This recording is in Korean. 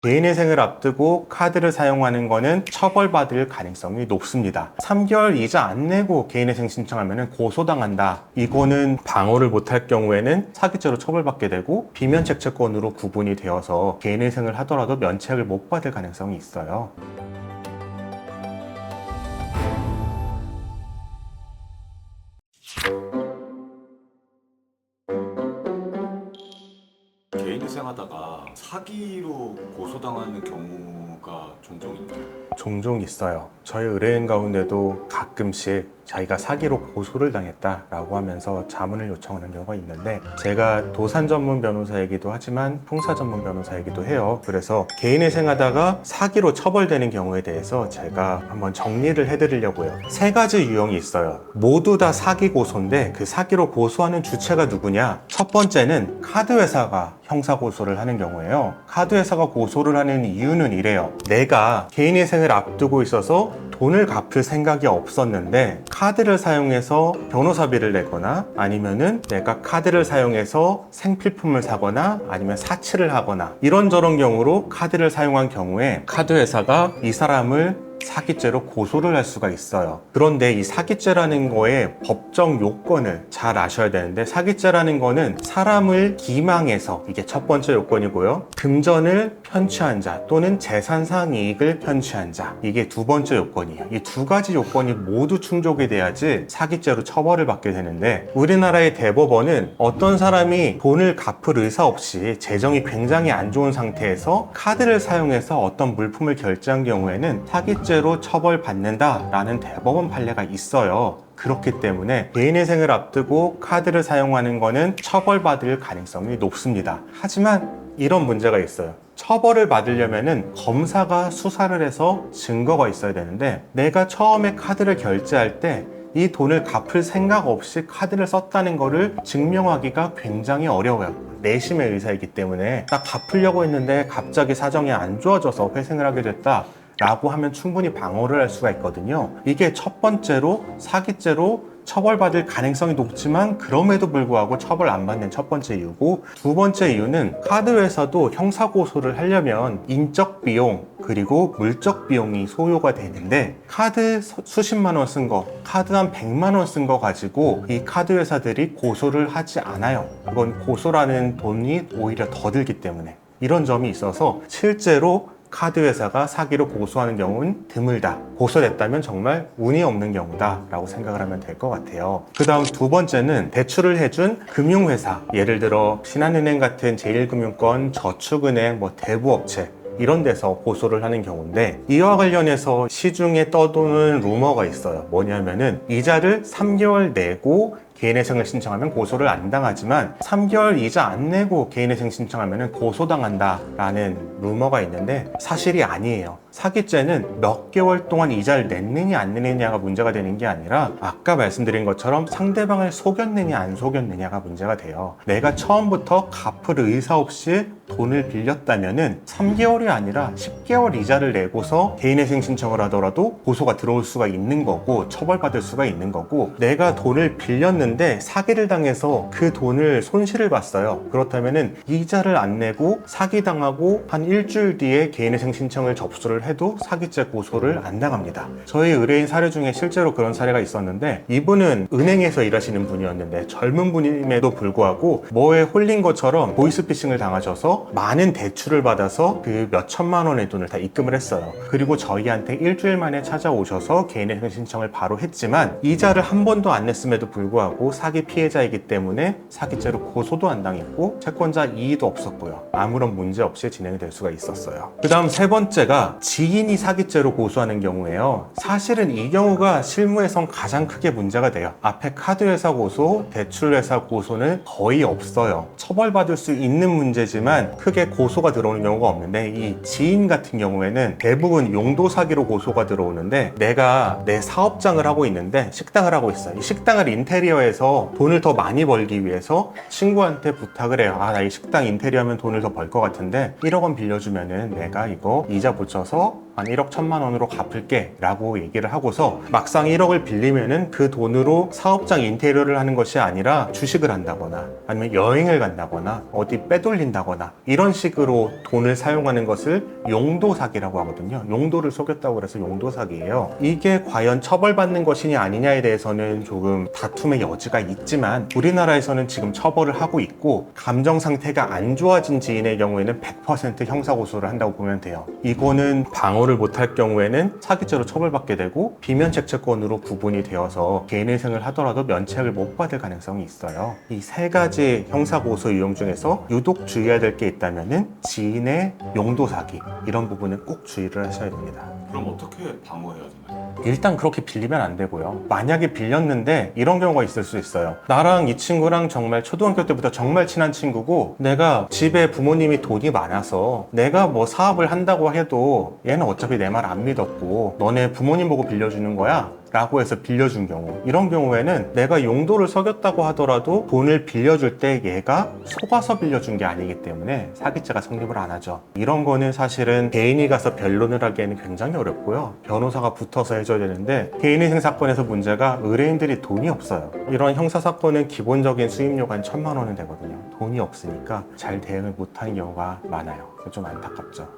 개인회생을 앞두고 카드를 사용하는 것은 처벌받을 가능성이 높습니다. 3개월 이자 안 내고 개인회생 신청하면 고소당한다. 이거는 방어를 못할 경우에는 사기죄로 처벌받게 되고 비면책처권으로 구분이 되어서 개인회생을 하더라도 면책을 못 받을 가능성이 있어요. 개인회생 하다가 사기로 고소당하는 경우가 종종 있나요? 종종 있어요. 저희 의뢰인 가운데도 가끔씩 자기가 사기로 고소를 당했다라고 하면서 자문을 요청하는 경우가 있는데, 제가 도산 전문 변호사이기도 하지만 풍사 전문 변호사이기도 해요. 그래서 개인회생 하다가 사기로 처벌되는 경우에 대해서 제가 한번 정리를 해드리려고요. 세 가지 유형이 있어요. 모두 다 사기 고소인데 그 사기로 고소하는 주체가 누구냐? 첫 번째는 카드회사가 형사고소를 하는 경우예요. 카드회사가 고소를 하는 이유는 이래요. 내가 개인회생을 앞두고 있어서 돈을 갚을 생각이 없었는데 카드를 사용해서 변호사비를 내거나 아니면은 내가 카드를 사용해서 생필품을 사거나 아니면 사치를 하거나 이런저런 경우로 카드를 사용한 경우에 카드회사가 이 사람을 사기죄로 고소를 할 수가 있어요. 그런데 이 사기죄라는 거의 법정 요건을 잘 아셔야 되는데, 사기죄라는 거는 사람을 기망해서, 이게 첫 번째 요건이고요, 금전을 편취한 자 또는 재산상 이익을 편취한 자, 이게 두 번째 요건이에요. 이 두 가지 요건이 모두 충족이 돼야지 사기죄로 처벌을 받게 되는데, 우리나라의 대법원은 어떤 사람이 돈을 갚을 의사 없이 재정이 굉장히 안 좋은 상태에서 카드를 사용해서 어떤 물품을 결제한 경우에는 사기죄로 처벌받는다라는 대법원 판례가 있어요. 그렇기 때문에 개인회생을 앞두고 카드를 사용하는 것은 처벌받을 가능성이 높습니다. 하지만 이런 문제가 있어요. 처벌을 받으려면은 검사가 수사를 해서 증거가 있어야 되는데, 내가 처음에 카드를 결제할 때 이 돈을 갚을 생각 없이 카드를 썼다는 거를 증명하기가 굉장히 어려워요. 내심의 의사이기 때문에 딱 갚으려고 했는데 갑자기 사정이 안 좋아져서 회생을 하게 됐다 라고 하면 충분히 방어를 할 수가 있거든요. 이게 첫 번째로 사기죄로 처벌받을 가능성이 높지만 그럼에도 불구하고 처벌 안 받는 첫 번째 이유고, 두 번째 이유는 카드회사도 형사고소를 하려면 인적 비용 그리고 물적 비용이 소요가 되는데, 카드 수십만 원 쓴 거, 카드 한 100만 원 쓴 거 가지고 이 카드회사들이 고소를 하지 않아요. 그건 고소라는 돈이 오히려 더 들기 때문에. 이런 점이 있어서 실제로 카드회사가 사기로 고소하는 경우는 드물다. 고소됐다면 정말 운이 없는 경우다 라고 생각을 하면 될 것 같아요. 그 다음 두 번째는 대출을 해준 금융회사, 예를 들어 신한은행 같은 제1금융권, 저축은행, 대부업체 이런 데서 고소를 하는 경우인데, 이와 관련해서 시중에 떠도는 루머가 있어요. 뭐냐면은 이자를 3개월 내고 개인회생을 신청하면 고소를 안 당하지만 3개월 이자 안 내고 개인회생 신청하면 고소당한다 라는 루머가 있는데, 사실이 아니에요. 사기죄는 몇 개월 동안 이자를 냈느냐 안 냈느냐가 문제가 되는 게 아니라, 아까 말씀드린 것처럼 상대방을 속였느냐 안 속였느냐가 문제가 돼요. 내가 처음부터 갚을 의사 없이 돈을 빌렸다면은 3개월이 아니라 10개월 이자를 내고서 개인회생 신청을 하더라도 고소가 들어올 수가 있는 거고 처벌받을 수가 있는 거고, 내가 돈을 빌렸는데 사기를 당해서 그 돈을 손실을 봤어요. 그렇다면은 이자를 안 내고 사기당하고 한 일주일 뒤에 개인회생 신청을 접수를 해도 사기죄 고소를 안 당합니다. 저희 의뢰인 사례 중에 실제로 그런 사례가 있었는데, 이분은 은행에서 일하시는 분이었는데 젊은 분임에도 불구하고 뭐에 홀린 것처럼 보이스피싱을 당하셔서 많은 대출을 받아서 그 몇 천만 원의 돈을 다 입금을 했어요. 그리고 저희한테 일주일 만에 찾아오셔서 개인회생 신청을 바로 했지만 이자를 한 번도 안 냈음에도 불구하고 사기 피해자이기 때문에 사기죄로 고소도 안 당했고 채권자 이의도 없었고요. 아무런 문제 없이 진행이 될 수가 있었어요. 그 다음 세 번째가 지인이 사기죄로 고소하는 경우예요. 사실은 이 경우가 실무에선 가장 크게 문제가 돼요. 앞에 카드회사 고소, 대출회사 고소는 거의 없어요. 처벌받을 수 있는 문제지만 크게 고소가 들어오는 경우가 없는데, 이 지인 같은 경우에는 대부분 용도 사기로 고소가 들어오는데, 내가 내 사업장을 하고 있는데 식당을 하고 있어요. 이 식당을 인테리어해서 돈을 더 많이 벌기 위해서 친구한테 부탁을 해요. 나 이 식당 인테리어하면 돈을 더 벌 것 같은데 1억 원 빌려주면은 내가 이거 이자 붙여서 한 1억 1천만 원으로 갚을게 라고 얘기를 하고서 막상 1억을 빌리면은 그 돈으로 사업장 인테리어를 하는 것이 아니라 주식을 한다거나 아니면 여행을 간다거나 어디 빼돌린다거나 이런 식으로 돈을 사용하는 것을 용도 사기라고 하거든요. 용도를 속였다고 해서 용도 사기예요. 이게 과연 처벌받는 것이냐 아니냐에 대해서는 조금 다툼의 여지가 있지만 우리나라에서는 지금 처벌을 하고 있고 감정 상태가 안 좋아진 지인의 경우에는 100% 형사고소를 한다고 보면 돼요. 이거는 방어를 못할 경우에는 사기죄로 처벌받게 되고 비면책체권으로 구분이 되어서 개인회생을 하더라도 면책을 못 받을 가능성이 있어요. 이 세 가지 형사고소 유형 중에서 유독 주의해야 될 게 있다면은 지인의 용도 사기 이런 부분은 꼭 주의를 하셔야 됩니다. 그럼 어떻게 방어해야 되나요? 일단 그렇게 빌리면 안 되고요. 만약에 빌렸는데 이런 경우가 있을 수 있어요. 나랑 이 친구랑 정말 초등학교 때부터 정말 친한 친구고 내가 집에 부모님이 돈이 많아서 내가 뭐 사업을 한다고 해도 얘는 어차피 내 말 안 믿었고 너네 부모님 보고 빌려주는 거야? 라고 해서 빌려준 경우, 이런 경우에는 내가 용도를 속였다고 하더라도 돈을 빌려줄 때 얘가 속아서 빌려준 게 아니기 때문에 사기죄가 성립을 안 하죠. 이런 거는 사실은 개인이 가서 변론을 하기에는 굉장히 어렵고요. 변호사가 붙어서 해줘야 되는데 개인회생 사건에서 문제가 의뢰인들이 돈이 없어요. 이런 형사사건은 기본적인 수임료가 한 1천만 원은 되거든요. 돈이 없으니까 잘 대응을 못하는 경우가 많아요. 좀 안타깝죠.